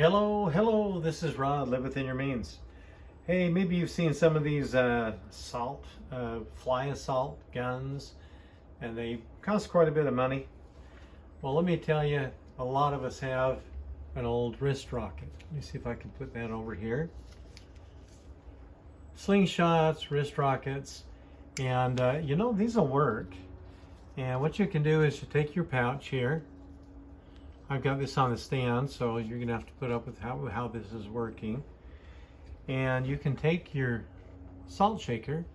Hello, this is Rod, Live Within Your Means. Hey, maybe you've seen some of these fly assault guns, and they cost quite a bit of money. Well, let me tell you, a lot of us have an old wrist rocket. Let me see if I can put that over here. Slingshots, wrist rockets, and these will work. And what you can do is you take your pouch here. I've got this on the stand, so you're gonna have to put up with how this is working. And you can take your salt shaker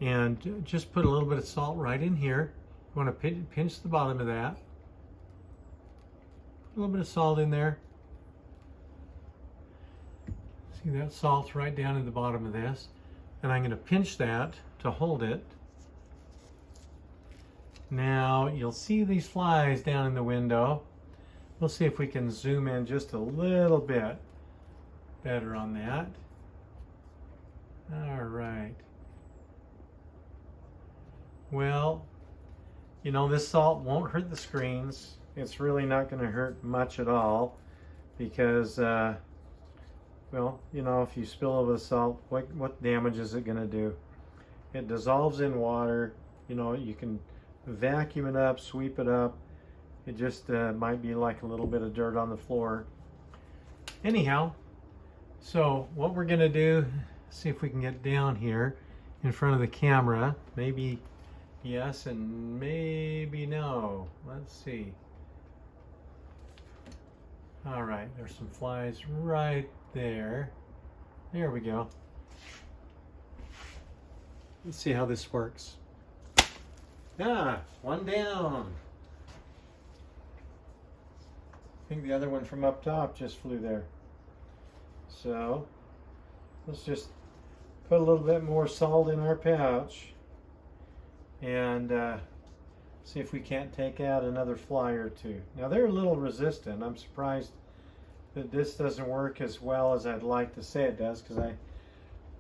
and just put a little bit of salt right in here. You want to pinch the bottom of that. A little bit of salt in there. See that salt's right down in the bottom of this. And I'm going to pinch that to hold it. Now you'll see these flies down in the window. We'll see if we can zoom in just a little bit better on that. All right. Well, this salt won't hurt the screens. It's really not going to hurt much at all because, if you spill over the salt, what damage is it going to do? It dissolves in water. You can vacuum it up, sweep it up. It just might be like a little bit of dirt on the floor. Anyhow, so what we're going to do, see if we can get down here in front of the camera. Maybe yes and maybe no. Let's see. All right, there's some flies right there. There we go. Let's see how this works. One down. I think the other one from up top just flew there. So let's just put a little bit more salt in our pouch and see if we can't take out another fly or two. Now they're a little resistant. I'm surprised that this doesn't work as well as I'd like to say it does, because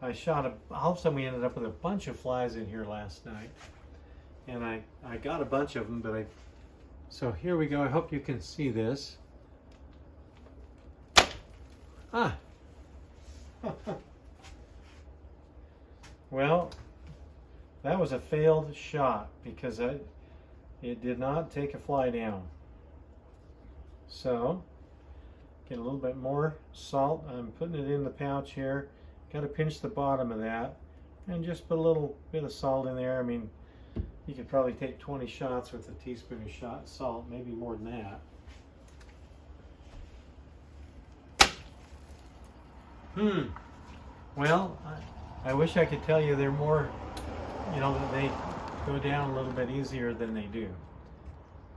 I shot all of a sudden we ended up with a bunch of flies in here last night, and I got a bunch of them, but so here we go. I hope you can see this. Well, that was a failed shot because it did not take a fly down. So, get a little bit more salt. I'm putting it in the pouch here. Got to pinch the bottom of that and just put a little bit of salt in there. I mean, you could probably take 20 shots with a teaspoon of salt, maybe more than that. Well, I wish I could tell you they're more, that they go down a little bit easier than they do.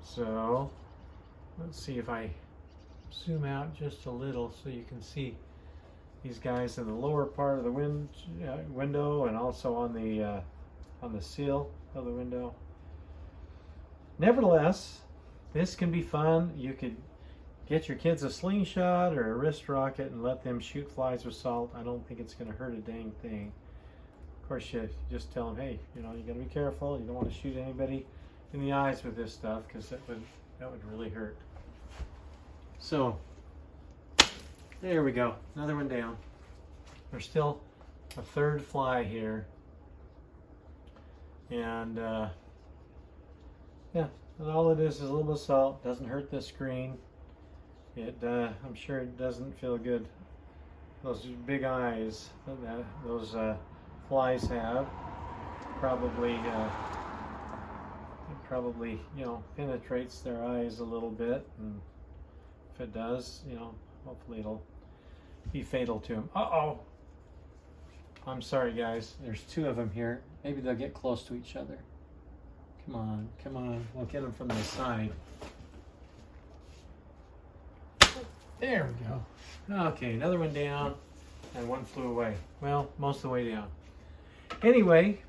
So, let's see if I zoom out just a little so you can see these guys in the lower part of the window and also on the seal of the window. Nevertheless, this can be fun. You could get your kids a slingshot or a wrist rocket and let them shoot flies with salt. I don't think it's going to hurt a dang thing. Of course, you just tell them, hey, you got to be careful. You don't want to shoot anybody in the eyes with this stuff because that would really hurt. So, there we go. Another one down. There's still a third fly here. And, and all it is a little bit of salt. Doesn't hurt the screen. I'm sure it doesn't feel good. Those big eyes that those flies have probably penetrates their eyes a little bit, and if it does, hopefully it'll be fatal to them. Uh-oh! I'm sorry, guys. There's two of them here. Maybe they'll get close to each other. Come on. We'll get them from the side. There we go. Okay, another one down, and one flew away. Well, most of the way down. Anyway,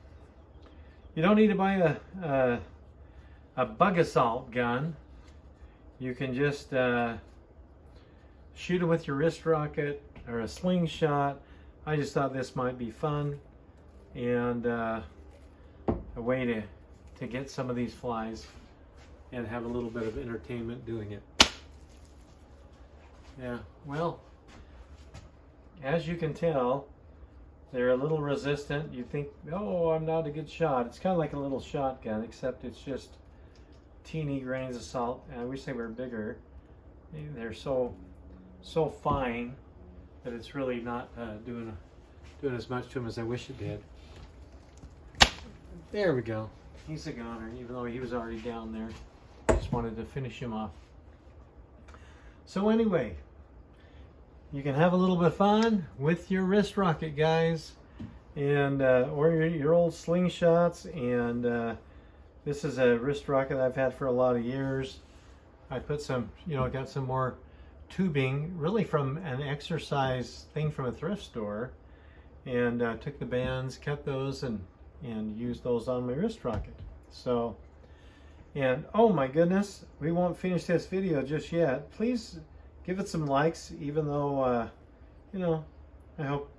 you don't need to buy a bug assault gun. You can just shoot it with your wrist rocket or a slingshot. I just thought this might be fun and a way to get some of these flies and have a little bit of entertainment doing it. Yeah, well, as you can tell, they're a little resistant. You think, oh, I'm not a good shot. It's kind of like a little shotgun, except it's just teeny grains of salt. And I wish they were bigger. They're so fine that it's really not doing as much to them as I wish it did. There we go. He's a goner, even though he was already down there. Just wanted to finish him off. So anyway, you can have a little bit of fun with your wrist rocket, guys, and or your old slingshots. And this is a wrist rocket I've had for a lot of years. I put some, got some more tubing, really from an exercise thing from a thrift store, and took the bands, cut those, and used those on my wrist rocket. So, and oh my goodness, we won't finish this video just yet. Please give it some likes, even though, I hope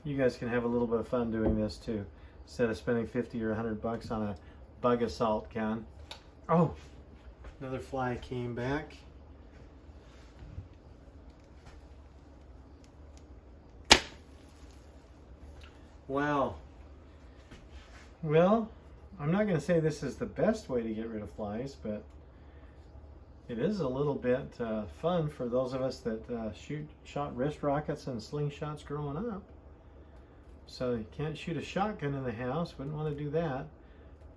you guys can have a little bit of fun doing this too, instead of spending 50 or 100 bucks on a bug assault gun. Oh, another fly came back. Wow. Well, I'm not going to say this is the best way to get rid of flies, but it is a little bit fun for those of us that shot wrist rockets and slingshots growing up. So you can't shoot a shotgun in the house, wouldn't want to do that.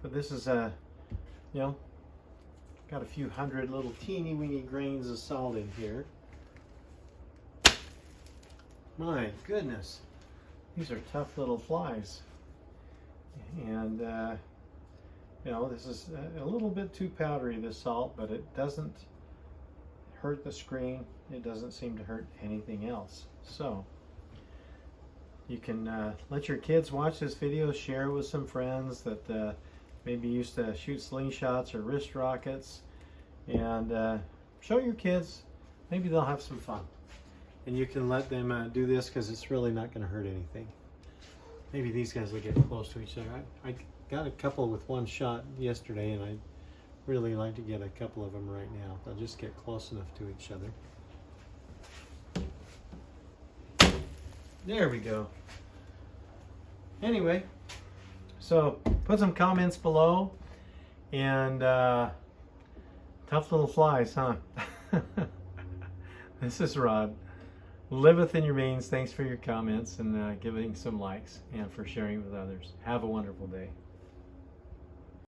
But this is got a few hundred little teeny weeny grains of salt in here. My goodness, these are tough little flies. And this is a little bit too powdery, this salt, but it doesn't hurt the screen. It doesn't seem to hurt anything else. So you can let your kids watch this video, share it with some friends that maybe used to shoot slingshots or wrist rockets, and show your kids. Maybe they'll have some fun. And you can let them do this, because it's really not going to hurt anything. Maybe these guys will get close to each other. I got a couple with one shot yesterday, and I'd really like to get a couple of them right now. They'll just get close enough to each other. There we go. Anyway, so put some comments below, and tough little flies, huh? This is Rod. Liveth in your veins. Thanks for your comments and giving some likes, and for sharing with others. Have a wonderful day.